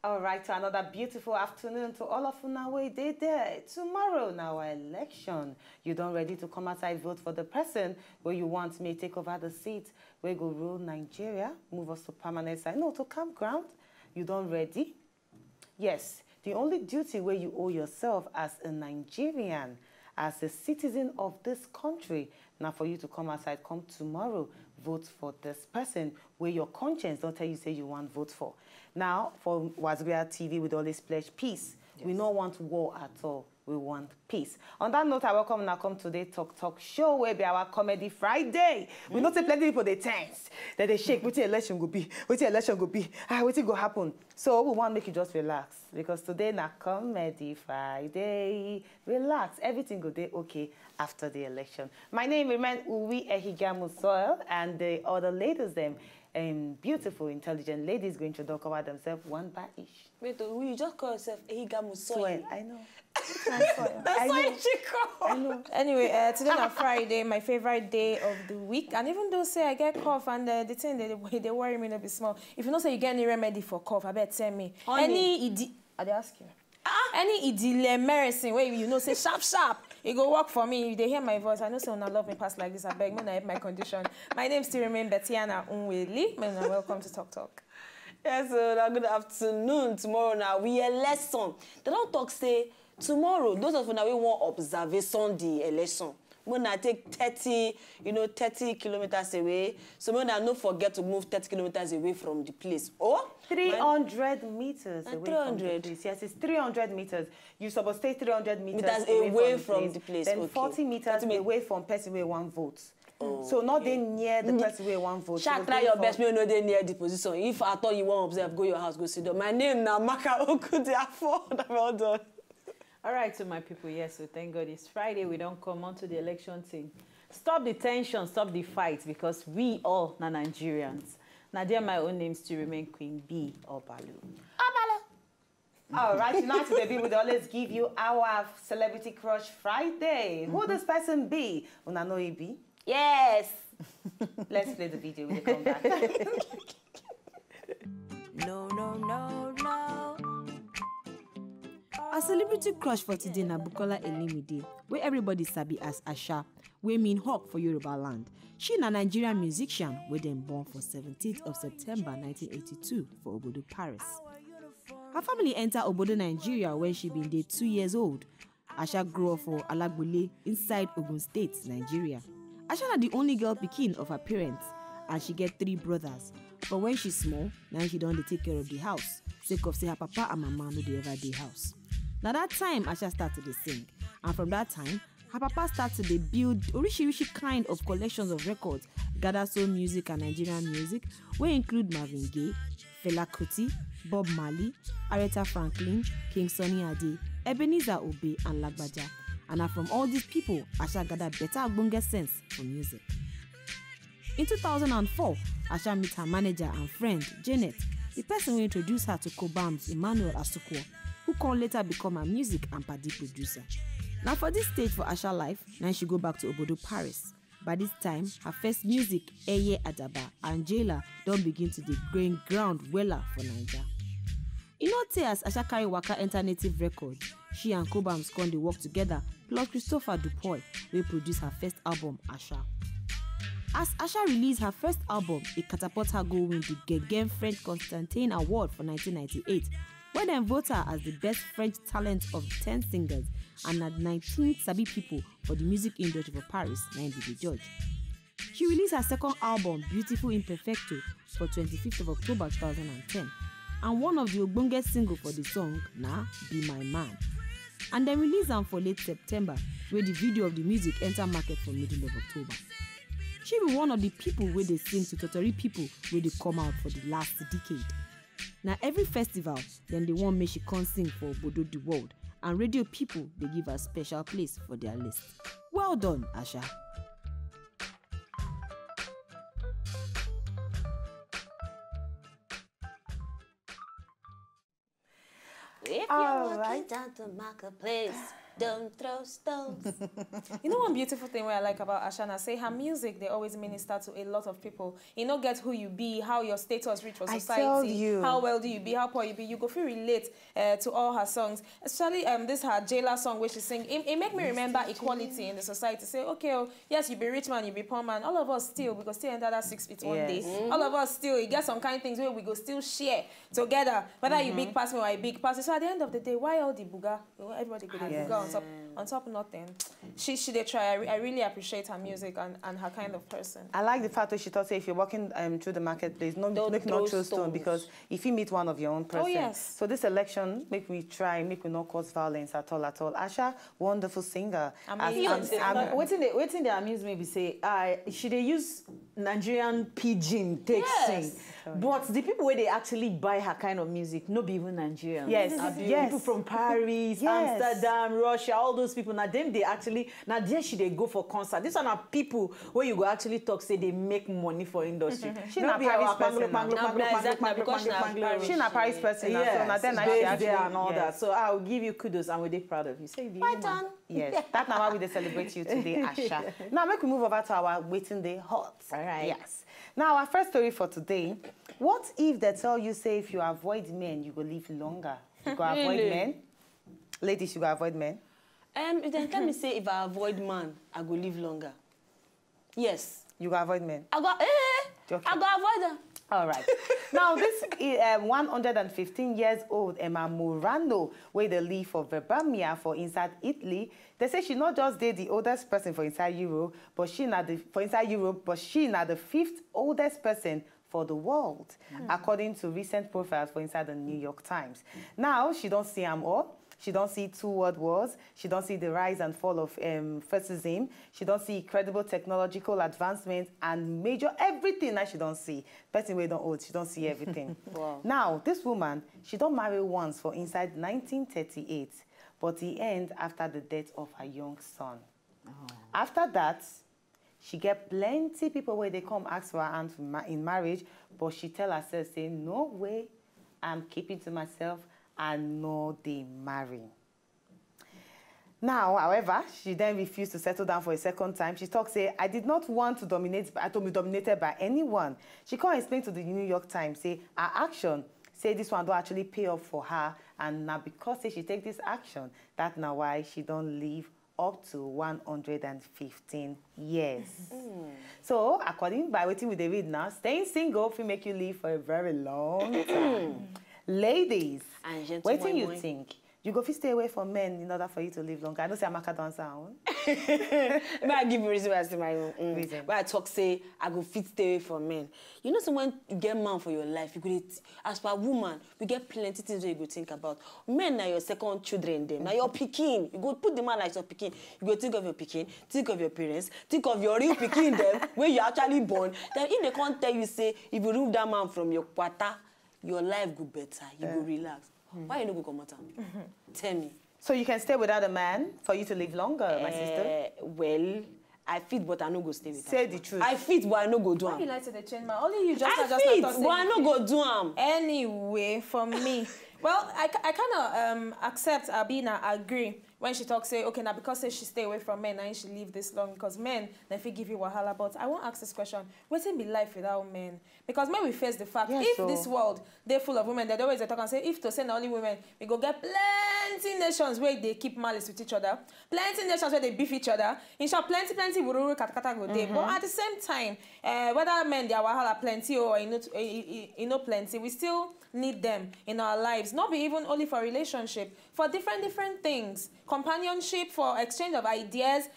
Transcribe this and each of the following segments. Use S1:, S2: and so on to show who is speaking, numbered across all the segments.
S1: All right, to another beautiful afternoon to all of you now. We did there. Tomorrow, now our election. You don't ready to come outside, vote for the person where you want me take over the seat, where go rule Nigeria, move us to permanent side. No, to campground. You don't ready? Yes, the only duty where you owe yourself as a Nigerian, as a citizen of this country, now for you to come outside, come tomorrow, vote for this person where your conscience don't tell you say you want vote for. Now, for Wazobia TV, we always pledge peace. Yes. We don't want war at all. We want peace. On that note, I welcome now come today talk show where be our comedy Friday. We know say plenty people they tense, that they shake. What the election go be? What the election go be? What it go happen? So we want to make you just relax because today na comedy Friday. Relax, everything go day okay after the election. My name remains Uwi Ehigamusoil, and the other ladies them. Beautiful, intelligent ladies going to talk about themselves one by each.
S2: Wait, will you just call yourself Ehigamusoil?
S1: I know.
S2: That's why Chico.
S1: I know.
S3: Anyway, today is Friday, my favorite day of the week. And even though say I get cough and the thing they worry me a bit small. If you don't say you get any remedy for cough, I bet tell me.
S2: Honey.
S3: I ask you. Any idile medicine where you know say sharp. It go work for me. If they hear my voice, I know someone love me past like this. I beg me, I have my condition. My name still remains Betiana Unweli, and welcome to Talk.
S2: Yes, good afternoon. Tomorrow now we election. They don't talk say tomorrow. Those of you now we want observation the election. When I take 30 kilometers away, so when I don't forget to move 30 kilometers away from the place. Oh,
S1: 300 meters away
S2: 300.
S1: from the place. Yes, it's 300 meters. You're supposed to stay 300 meters
S2: away from the place.
S1: Then
S2: okay.
S1: 40 meters away from person where one vote. Oh, so not they near the person where one vote.
S2: Try your best. Me know they near the position. If I thought you want to observe, go your house, go sit down. My name now Maka Okudiafo. Well done.
S4: All right, so my people, yes, so thank God it's Friday. We don't come on to the election thing. Stop the tension, stop the fight, because we all are Nigerians. Now, there my own name still remain Queen B Obalu.
S1: All right, tonight today we would always give you our Celebrity Crush Friday. Who this person be? Una know he be?
S2: Yes.
S1: Let's play the video when they come back.
S5: No.
S6: Our celebrity crush for today na Bukola Elimide, where everybody sabi as Asha, we mean hawk for Yoruba land. She na Nigerian musician, where dem born for 17th of September 1982 for Obodo, Paris. Her family enter Obodo, Nigeria when she been there 2 years old. Asha grew up for Alagbole inside Ogun State, Nigeria. Asha na the only girl pikin of her parents, and she get 3 brothers. But when she's small, now she don't take care of the house, sake of say her papa and mama no dey ever dey house. Now that time, Asha started to sing, and from that time, her papa started to build orishi kind of collections of records, gather soul music and Nigerian music, where include Marvin Gaye, Fela Kuti, Bob Marley, Aretha Franklin, King Sunny Ade, Ebenezer Obey, and Lagbaja. And from all these people, Asha gathered better agbonge sense for music. In 2004, Asha met her manager and friend, Janet, the person who introduced her to Cobams Emmanuel Asukwo, who can later become a music and party producer. Now for this stage for Asha life, now she go back to Obodo, Paris. By this time, her first music, Eye Adaba and Jailer, don't begin to gain ground weller for Naija. In no tey as Asha carry waka enter Native Records, she and Cobams come dey work together, plus Christopher Dupoy, wey produce her first album, Asha. As Asha released her first album, it catapulted her go win the Gegen French Constantin Award for 1998, where dem vote her as the best French talent of 10 singers and at 19 sabi people for the music industry for Paris, 9 be the judge. She released her second album, Beautiful Imperfecto, for 25th of October 2010, and one of the ogbonge single for the song, na Be My Man. And then released them for late September, where the video of the music enter market for middle of October. She be one of the people where they sing to Totori people where they come out for the last decade. Now every festival, then they want me she come sing for Obodo the world, and radio people they give her special place for their list. Well done, Asha.
S2: If you're walking down the marketplace, Don't throw stones.
S3: You know one beautiful thing where I like about Ashana, say her music, they always minister to a lot of people. You know, get who you be, how your status reach for society,
S1: tell you.
S3: how wealthy you be, how poor you be. You go feel relate to all her songs. Especially this her Jailer song where she sing. It make me remember equality in the society. Say, okay, oh, yes, you be rich man, you be poor man. All of us still, we go still enter that 6 feet one day. All of us still, you get some kind of things where we go still share together. Whether you big pass me or I big pass you. So at the end of the day, why all the buga? Everybody go the buga on top nothing. She they try. I really appreciate her music and her kind of person.
S1: I like the fact that she thought, say, if you're walking through the marketplace, don't throw stone, because if you meet one of your own person.
S3: Oh, yes.
S1: So this election, make we not cause violence at all. Asha, wonderful singer.
S4: Waiting they amuse me, be say, should they use Nigerian pidgin take sing? But the people where they actually buy her kind of music, no be even Nigerians.
S1: Yes.
S4: People from Paris, Amsterdam, Russia, all those people. Now them they actually, now there should they go for concert. These are not people where you go actually talk, say they make money for industry.
S1: She's not a Paris person.
S2: She's
S1: not a Paris person.
S4: Yes,
S1: so
S4: based there and all that. So I will give you kudos and we're really proud of you. Say
S2: My turn.
S1: Yes, that's now why we celebrate you today, Asha. Now, make we move over to our waiting day hot.
S4: All right.
S1: Yes. Now, our first story for today. What if they tell you, say, if you avoid men, you will live longer? You go avoid men? Ladies, you go avoid men?
S2: If they tell me, say, if I avoid man, I go live longer. Yes.
S1: You go avoid men?
S2: I go, I go avoid them.
S1: All right. Now, this 115 years old Emma Murano, where they live for Verbamia for inside Italy, they say she not just did the oldest person for inside Europe, but she not the fifth oldest person for the world, according to recent profiles for inside the New York Times. Now, she don't see them all. She don't see 2 world wars. She don't see the rise and fall of fascism. She don't see incredible technological advancements and major everything that she don't see. Person we don't old, she don't see everything.
S2: Wow.
S1: Now, this woman, she don't marry once for inside 1938, but he end after the death of her young son. Oh. After that, she get plenty people where they come ask for her hand in marriage, but she tell herself, say, no way, I'm keeping to myself. And no, they marry. Now, however, she then refused to settle down for a second time. She talks, say, I did not want to be dominated by anyone. She can't explain to the New York Times, say, her action, say this one don't actually pay off for her. And now because say she take this action, that's now why she don't live up to 115 years. So, according by what we read now, staying single will make you live for a very long time. Ladies, what do you think? You go stay away from men in order for you to live longer. I know say Amaka don't sound.
S2: But I give you reason why I say my own
S1: reason.
S2: Why I talk say I go fit stay away from men. You know, so when you get man for your life, you go as per woman, you get plenty things that you go think about. Men are your second children, them. Now your pikin, you go put the man like your pikin. You go think of your pikin, think of your parents, think of your real pikin them where you actually born. Then if they can't tell you say if you remove that man from your quarter, your life go better. You go relax. Why you no go come out? Tell me.
S1: So you can stay without a man for you to live longer, my sister?
S2: Well, I fit, but I no go stay with
S1: Say the truth.
S2: I fit, but I no go do
S3: Why
S2: am.
S3: you like to the change man? Only you just
S2: I fit, but I no go do am.
S3: Anyway, for me, well, I kind of accept Abina, agree when she talks, say, okay, now because say she stay away from men, and she live this long, because men, they fit give you wahala. But I won't ask this question, what's be life without men? Because when we face the fact,
S1: yes,
S3: if
S1: so
S3: this world, they're full of women, they always talk and say, if to send only women, we go get plenty nations where they keep malice with each other, plenty nations where they beef each other, in short, plenty wururu katakata go dey. But at the same time, whether men, their wahala plenty or you know plenty, we still need them in our lives. Not be even only for relationship, for different things. Companionship, for exchange of ideas.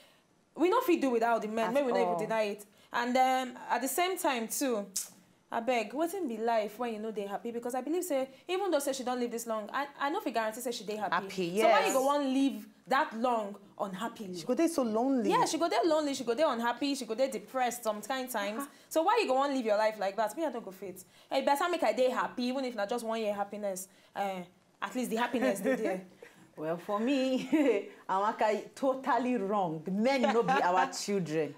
S3: We not fit do without the men. Maybe we don't even deny it. And at the same time too, I beg, wouldn't be life when you know they're happy? Because I believe say, even though say she don't live this long, I know if you guarantee say she they happy.
S1: Happy, yes.
S3: So why you go on live that long unhappily?
S1: She go there so lonely.
S3: Yeah, she go there lonely, she go there unhappy, she go there depressed sometimes. So why you go on live your life like that? Me, I don't go fit. Hey, better make a day happy, even if not just 1 year happiness. At least the happiness they there.
S4: Well, for me, Amaka, totally wrong. Men no be our children.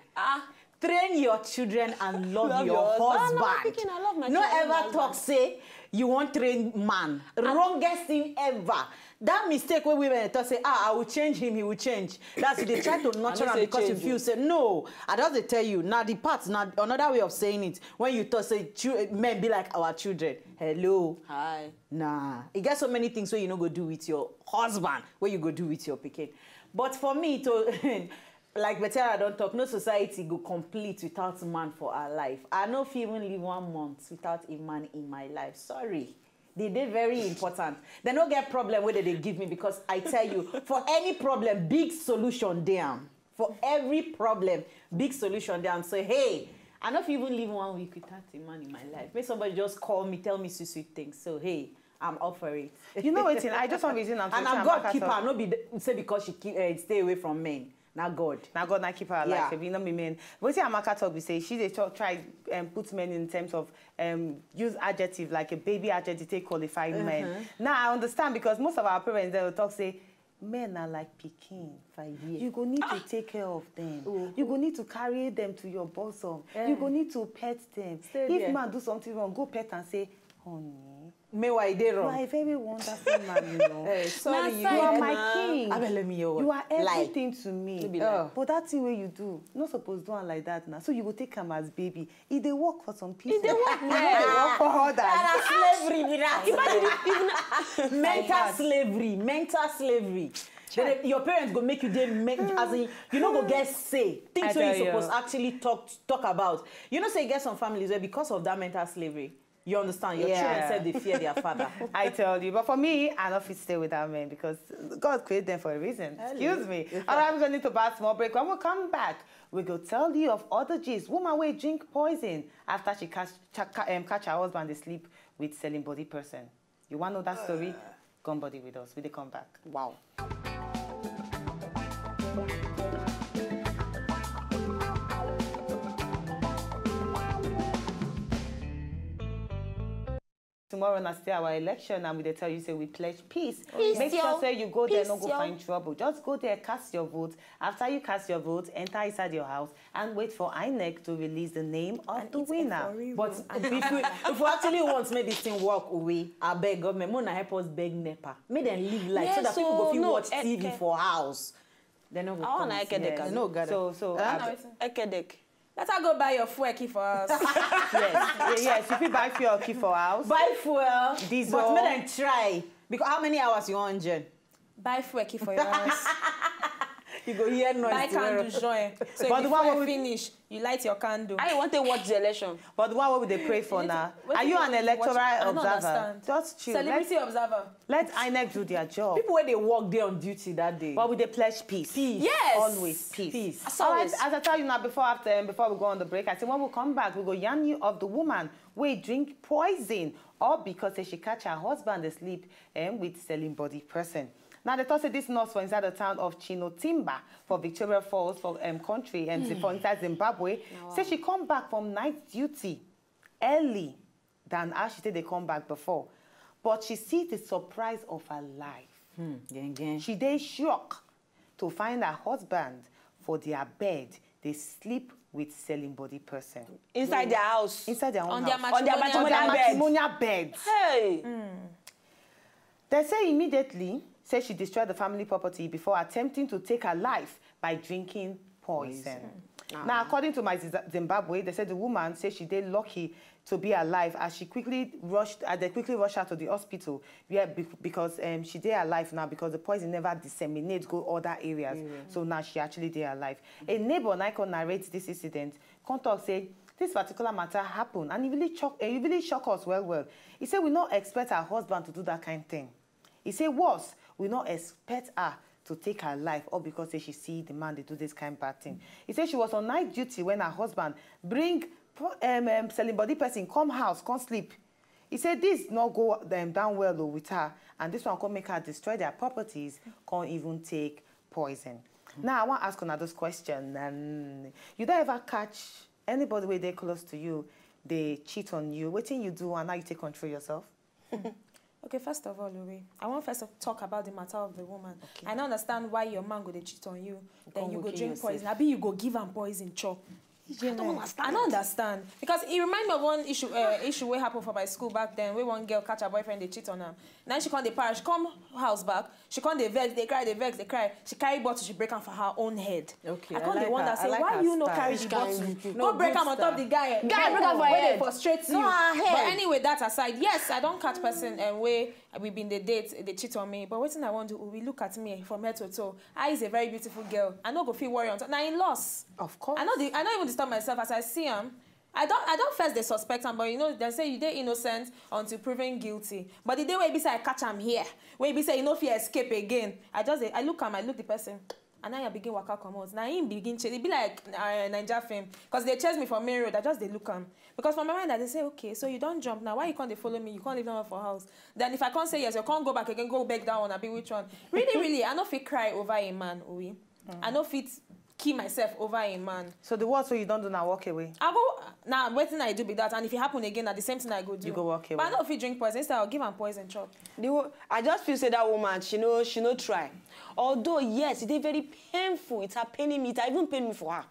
S4: Train your children and love your husband.
S2: I love my
S4: no
S2: children,
S4: ever talk say you want train man. Wrongest thing ever. That mistake where women thought say, I will change him, he will change. That's it. They try to nurture him because you feel say, no. I just tell you, now the parts, now another way of saying it, when you thought say men be like our children. Hello.
S2: Hi.
S4: Nah. You get so many things where you no go do with your husband, where you go do with your pikin. But for me, to like Betera don't talk, no society go complete without a man for our life. I no fit even live 1 month without a man in my life. Sorry. They're very important. They don't get problem whether they give me because I tell you, for any problem, big solution there. For every problem, big solution there. So, hey, I don't even live 1 week without a man in my life. May somebody just call me, tell me sweet things. So, hey, I'm up for it.
S1: You know what? I just want reason.
S4: And I'm God keeper. Not be say because she stay away from men. Now God.
S1: Now God not keep her alive. Yeah. You know me men. But see Amaka talk we say she they try put men in terms of use adjective like a baby adjective to qualify men. Now I understand because most of our parents they will talk say men are like pikin. You go need to take care of them. You go need to carry them to your bosom. You go need to pet them. If man do something wrong, go pet and say, honey.
S4: Meanwhile, they wrong.
S1: You are a very wonderful man, you know.
S4: Sorry,
S1: you are my king.
S4: You
S1: are everything to me. But that thing where you do, not supposed to do it like that now. So you will take him as baby. If they work for some people,
S2: they work
S1: for others.
S2: That's slavery.
S4: Mental slavery. Mental slavery. Then your parents go make you as in, you know go get say things where you supposed actually talk about. You know, say you get some families where because of that mental slavery. You understand? Your children said they fear their father.
S1: I tell you. But for me, I don't fit stay with that man because God created them for a reason. Excuse me. All right, we're going to need to buy a small break. When we come back, we go tell you of other G's. Woman will drink poison after she catch her husband asleep with selling body person. You want to know that story? Come body with us. We come back. Wow. Tomorrow na still our election and we tell you say we pledge peace. Make sure say you go there, not go find trouble. Just go there, cast your vote. After you cast your vote, enter inside your house and wait for INEC to release the name of the winner.
S4: But if we actually want to make this thing work away, I beg government, Mona help us beg NEPA. Make them live life so that people go feel watch TV for house. They no go come.
S2: Ekedek.
S4: No gather.
S1: So
S2: Ekedek.
S3: Let her go buy your fuel key for us.
S1: yes. If you buy fuel key for house.
S4: Buy fuel.
S1: Diesel.
S4: But make them try. Because how many hours you want, Jen?
S3: Buy fuel key for your house.
S4: You go hear noise.
S3: Buy candle join. So but if the one finish, you light your candle.
S2: I want to watch the election.
S1: But the one we pray for now. Are you an electoral observer? Just chill.
S3: Celebrity observer.
S1: Let INEC do their job.
S4: People when they work there on duty that day.
S1: But we they pledge peace.
S4: Peace.
S2: Yes.
S1: Always peace.
S2: Peace.
S1: All right, as I tell you now before we go on the break, I say when we come back, we go yarn you of the woman we drink poison or because she catch her husband asleep with selling body person. Now, they thought say this nurse for inside the town of Chinotimba for Victoria Falls for country for inside Zimbabwe. Say she come back from night duty early than as she said they come back before. But she sees the surprise of her life. She dey shocked to find her husband for their bed. They sleep with selling body person.
S2: Inside their house.
S1: Inside their own
S3: house.
S2: On their matrimonial
S1: bed.
S2: Hey.
S1: They say immediately said she destroyed the family property before attempting to take her life by drinking poison. Now, according to my Zimbabwe, they said the woman said she did lucky to be alive as she quickly rushed her to the hospital because she did alive now because the poison never disseminates go other areas. So now she actually did alive. A neighbor narrates this incident. Contact said this particular matter happened and it really shocked us well. He said we not expect her husband to do that kind of thing. He said worse, we not expect her to take her life or because she see the man they do this kind of bad thing. He said she was on night duty when her husband bring selling body person come house, come sleep. He said this not go down well with her and this one can make her destroy their properties, can't even take poison. Now I want to ask another question. You don't ever catch anybody where they close to you, they cheat on you. What thing you do and now you take control yourself?
S3: Okay, first of all, Louis, I want first to talk about the matter of the woman. I don't understand why your man go to cheat on you, then you go drink poison. Maybe you go give him poison chop.
S2: I don't understand.
S3: I don't understand because it reminds me of one issue wey happen for my school back then. Where one girl catch her boyfriend, they cheat on her. Now she come the parish, come house back. She come the vex, they cry, they vex, they cry. She carry bottle, she break am for her own head.
S4: Okay,
S3: I come
S4: like
S3: the one that say,
S1: like
S3: why
S1: her
S3: you no
S1: style.
S3: carry the bottle? Go break am on top the guy.
S2: Guy break am for
S3: Where
S2: head.
S3: they frustrate you.
S2: No, her head.
S3: But anyway, that aside, yes, I don't catch person and way we been the date, they cheat on me. But what thing I want to do, we look at me from head to toe. I is a very beautiful girl. I no go feel worry on top. Now in loss.
S1: Of course.
S3: I don't even disturb myself as I see him. I don't first they suspect him, but you know they say you dey innocent until proven guilty. But the day where he say I catch him here, where he say you know if he escape again, I look the person, and now I begin waka come out. Now him begin chase. It be like Naija film, because they chase me from main road. I just they look him because from my mind they say okay, so you don't jump now. Why you can't they follow me? You can't leave them for house. Then if I can't say yes, you can't go back again, go back down. I be which one? Really, I no fit cry over a man. Oui, I no fit kill myself over a man.
S1: So the worst way you don't do now, walk away.
S3: I go now. What thing I do be that, and if it happen again, at the same thing I go do.
S1: You go walk away.
S3: But I know if you drink poison, instead I'll give am poison chop.
S2: I just feel say that woman, she no try. Although yes, it is very painful. It's her paining me. It even pain me for her.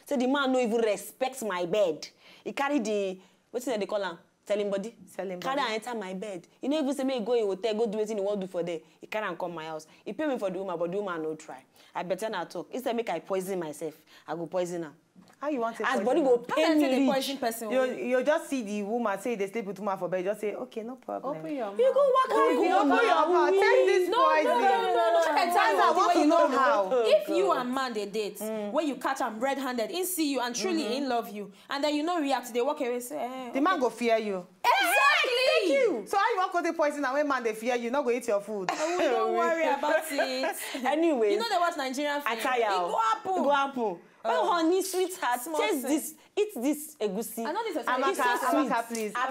S2: So the man no even respects my bed. He carry the what's it they call him? Selling body.
S1: Selling
S2: carry
S1: body.
S2: and enter my bed. You know even say me go in hotel, go do anything you want do for there. He carry and come my house. He pay me for the woman, but the woman no try. I better not talk. Instead make I poison myself. I go poison her.
S1: How you want to
S2: As
S1: poison
S2: body
S1: her?
S2: go pain
S3: The
S2: me
S3: poison
S2: reach.
S3: person.
S1: You just see the woman say they sleep with woman for bed. You just say okay, no problem.
S4: Open your mouth.
S2: You go walk out.
S1: You open your mouth. Take this poison.
S3: No. I tell you
S1: I
S3: what,
S1: want
S3: the way
S1: to
S3: you
S1: know
S3: know
S1: how.
S3: If you and man they date, when you catch him red-handed, in see you and truly in love you, and then you no react, they walk away say, eh,
S1: The man go fear you.
S3: exactly.
S1: So how you want to go to poison and when man they fear you, not go eat your food.
S3: Don't worry about it.
S2: Anyway.
S3: You know they watch Nigerian film.
S2: I tell you.
S3: It go happen.
S2: It go happen. Oh, honey, sweetheart,
S3: Small
S2: taste
S3: thing.
S2: this. Eat this egusi.
S3: I know this is
S2: It's so sweet.
S1: Amaka, please.
S2: But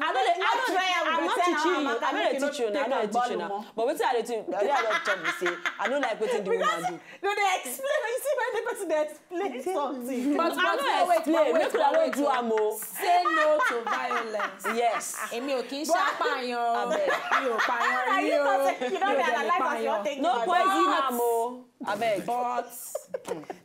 S2: I'm not teaching you. I'm not teaching you. I'm not teaching you. But what I do, I don't tell you say. I don't like what the woman do.
S4: No, they explain. You see when the person they explain something.
S3: But
S2: I don't explain. Make una no do am o.
S3: Say no to violence.
S2: Yes.
S3: Èmi ò kì í ṣàpàyàn. Mi ò pààyàn rí o.
S4: You don't realize as you're taking
S2: No poison am o. Abeg.
S3: But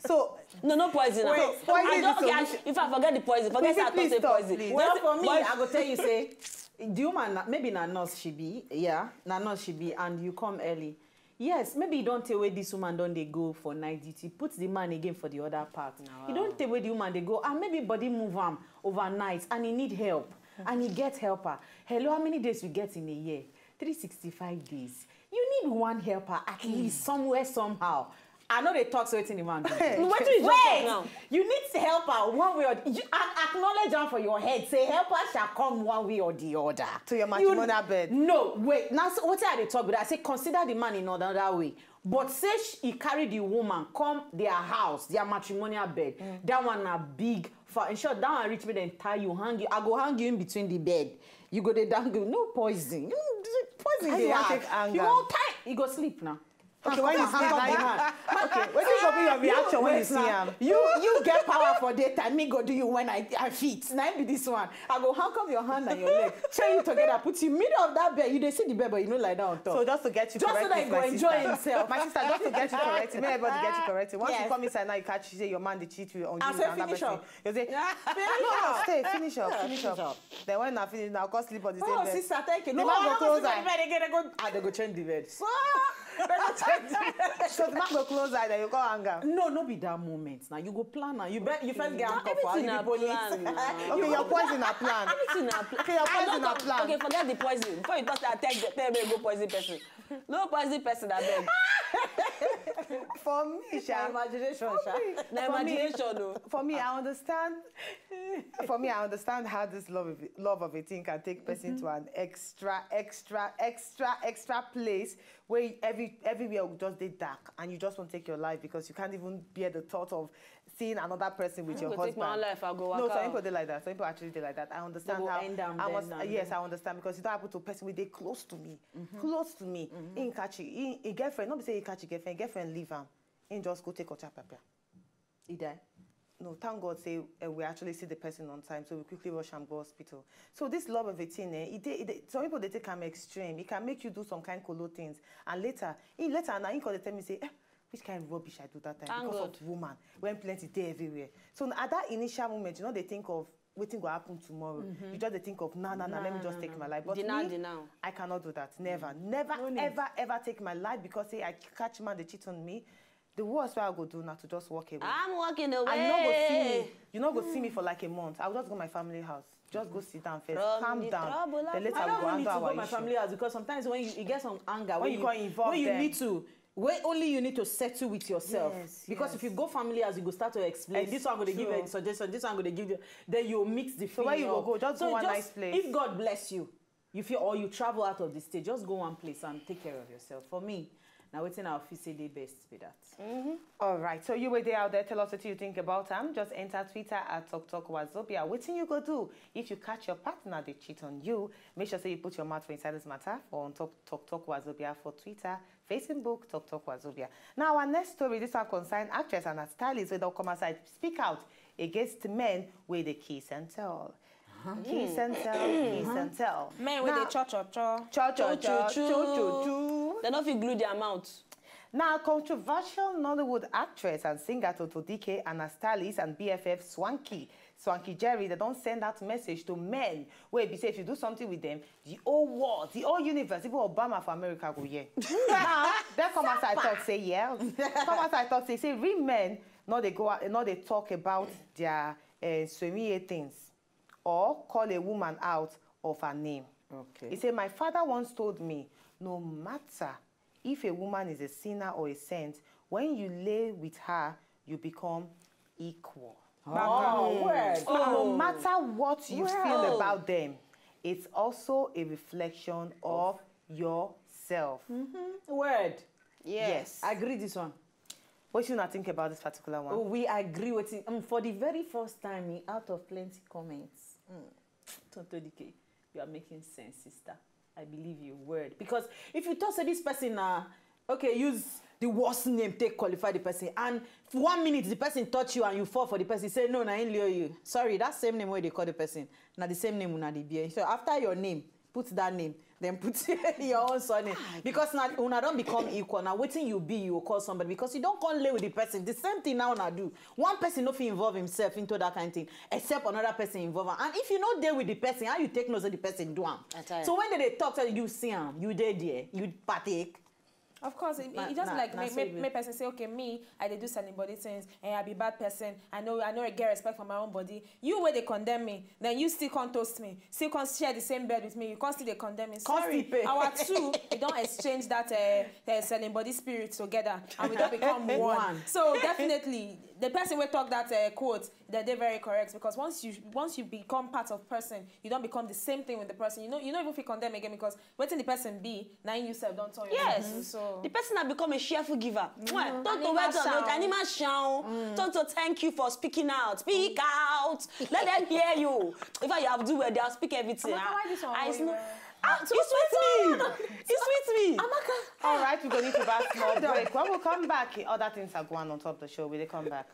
S1: So
S2: No poison am.
S1: Wait, poison
S2: I
S1: is
S2: don't
S1: the
S2: okay.
S1: solution.
S2: If I forget the poison, forget say I
S1: Please
S2: talk say
S1: stop,
S2: poison.
S1: please.
S4: Well, for me,
S2: But-
S4: I go tell you, say, the woman, maybe na nurse she be, yeah, na nurse she be, and you come early. Yes, maybe you don't tell where this woman don't they go for night duty. Put the man again for the other part. You don't tell where the woman they go, and maybe body move am overnight, and he need help, and he get helper. Hello, how many days you get in a year? 365 days. You need one helper at least somewhere somehow. I know they talk so it's in the man.
S2: What do you just talk now?
S4: You need to help her one way or you acknowledge her for your head. Say help her shall come one way or the other.
S1: To your matrimonial bed.
S4: No, wait. Now so what are they talk about? I say consider the man in another way. But say he carry the woman come their house, their matrimonial bed. That one a big for in short, that one reach me then tie you, hang you. I go hang you in between the bed. You go there dangle, no poison. Poison
S1: How
S4: they
S1: you want
S4: have.
S1: take anger?
S4: You won't tie. You go sleep now.
S1: Okay, when you sleep now, you okay. What is going to be your reaction when you see him?
S4: You get power for daytime. Me go do you when I fit. Now be this one. I go hang up your hand and your leg. Chain you together. Put you middle of that bed. You dey see the bed, but you know lie down on top.
S1: So just to get you
S4: Just so
S1: correct
S4: that
S1: with
S4: he go
S1: my
S4: enjoy
S1: sister.
S4: himself.
S1: My sister, just to get you corrected. May everybody get you corrected. Once you
S4: Yes.
S1: come inside now, you catch you say your man they cheat you on
S4: I
S1: you
S4: say
S1: and another
S4: finish
S1: person.
S4: up.
S1: You say no, stay, finish up. Then when I finish, now go sleep on the same
S4: Oh,
S1: bed.
S4: sister, thank you.
S1: The
S4: No,
S1: man
S4: I
S1: go
S4: don't
S1: close
S4: go
S1: eye.
S4: to the bed again. They go change the bed. So, they go change the bed.
S1: So the man go close eye, then you go anger.
S4: No be that moment. Now you go plan now. You first get handcuffed for
S2: everything
S4: the
S2: na
S4: police.
S2: plan now.
S1: Okay, your poison a plan.
S2: Everything na plan.
S1: Okay, your poison a plan.
S2: Okay, forget the poison. Before you talk, I tell me go poison person. No poison person, I beg.
S1: For me, Sha.
S4: Imagination, Sha.
S2: Na imagination, no.
S1: For me, I understand. I understand how this love of a thing can take person to an extra place where everywhere will just be dark, and you just want to take your life because you can't even bear the thought of seeing another person with your
S2: go
S1: husband.
S2: take my own life, I go walk
S1: No, some
S2: out.
S1: people they like that. Some people actually they like that. I understand
S4: go
S1: how.
S4: end am,
S1: I
S4: bend
S1: must,
S4: am,
S1: yes, I understand because you don't happen to a person with they close to me, close to me. In catch a girlfriend. Not be say he catch a girlfriend leave him. In just go take a pepper.
S4: He die.
S1: No, thank God say we actually see the person on time, so we quickly rush and go hospital. So this love of a thing, some people they take them extreme. It can make you do some kind of colo things, and later now he call they tell me say, which kind of rubbish I do that time
S2: Thank
S1: because
S2: God.
S1: of woman, when plenty day everywhere. So at that initial moment, you know, they think of waiting will happen tomorrow. You just they think of, nah, let me just take my life. But me, I cannot do that. Never, ever take my life because say I catch man, they cheat on me. The worst way I go do now to just walk away.
S2: I'm walking away.
S1: And you not go see me. You not go see me for like a month. I'll just go to my family house. Just go sit down first, calm down. Then later
S4: I
S1: we'll go
S4: don't need to
S1: handle
S4: go
S1: our
S4: to my
S1: issue.
S4: family house because sometimes when you get some anger,
S1: When you can't involve
S4: when you
S1: them.
S4: need to, when only you need to settle with yourself.
S1: Yes,
S4: because
S1: yes.
S4: if you go family house, you go start to explain. This one going to give you a suggestion. This one going to give you. Then you mix the.
S1: So where you go? Just go one nice place.
S4: If God bless you, you feel or you travel out of the state, just go one place and take care of yourself. For me, now waiting our office day best with that.
S1: All right, so you were there out there. Tell us what you think about them. Just enter Twitter at TalkTalkWazobia. What you go do if you catch your partner they cheat on you? Make sure you put your mouth for inside this matter on TalkTalkWazobia for Twitter, Facebook, TalkTalkWazobia. Now our next story, this one concern actress and a stylist where they'll come outside speak out against men with the kiss and tell. Kiss and tell, kiss and tell.
S3: Men with the cho-cho-cho.
S2: They don't feel glue their mouth.
S1: Now, controversial Nollywood actress and singer Toto Dike and her stylist and BFF Swanky Jerry, they don't send out message to men where they say if you do something with them, the whole world, the whole universe, even Obama for America go yeah. Now, they come as I thought say yeah. Come as I thought say real men, no they go out, no they talk about their swimming things or call a woman out of her name.
S4: Okay.
S1: He said, my father once told me, no matter if a woman is a sinner or a saint, when you lay with her, you become equal.
S4: Oh, word.
S1: So no matter what you feel about them, it's also a reflection of yourself.
S4: Word.
S1: Yes.
S4: I agree this one.
S1: What you not think about this particular one?
S4: Oh, we agree with it. For the very first time, out of plenty comments, Toto Dike, you are making sense, sister. I believe you, word. Because if you talk to this person, okay, use the worst name, take qualify the person, and for 1 minute the person touch you and you fall for the person, say no, I ain't lure you. Sorry, that same name where they call the person, now the same name una the beer. So after your name, put that name, then put your own surname. Because now una don't become equal. Now waiting you be, you will call somebody because you don't come lay with the person. The same thing now una do. One person no fit involve himself into that kind of thing, except another person involved. And if you not there with the person, how you take notice of the person do am? So when they talk to you, see him, you there, you partake.
S3: Of course, it just make person say, okay, me, I dey do certain body things, and I be bad person. I know I get respect for my own body. You where they condemn me, then you still can't toast me, still can't share the same bed with me. You can't still they condemn me. Sorry, our two, we don't exchange that selling body spirit together, and we don't become one. So definitely, the person will talk that quote, they're very correct because once you become part of person, you don't become the same thing with the person. You don't even feel condemn again because waiting the person be now you yourself don't turn your
S2: Yes.
S3: So
S2: the person has become a cheerful giver. Tonto, thank you for speaking out. Speak out. Let them hear you. If you have to do well, they'll speak everything. It's with me.
S1: All right, we're going to need to back small break. When we come back, other things are going on top of the show. Will they come back?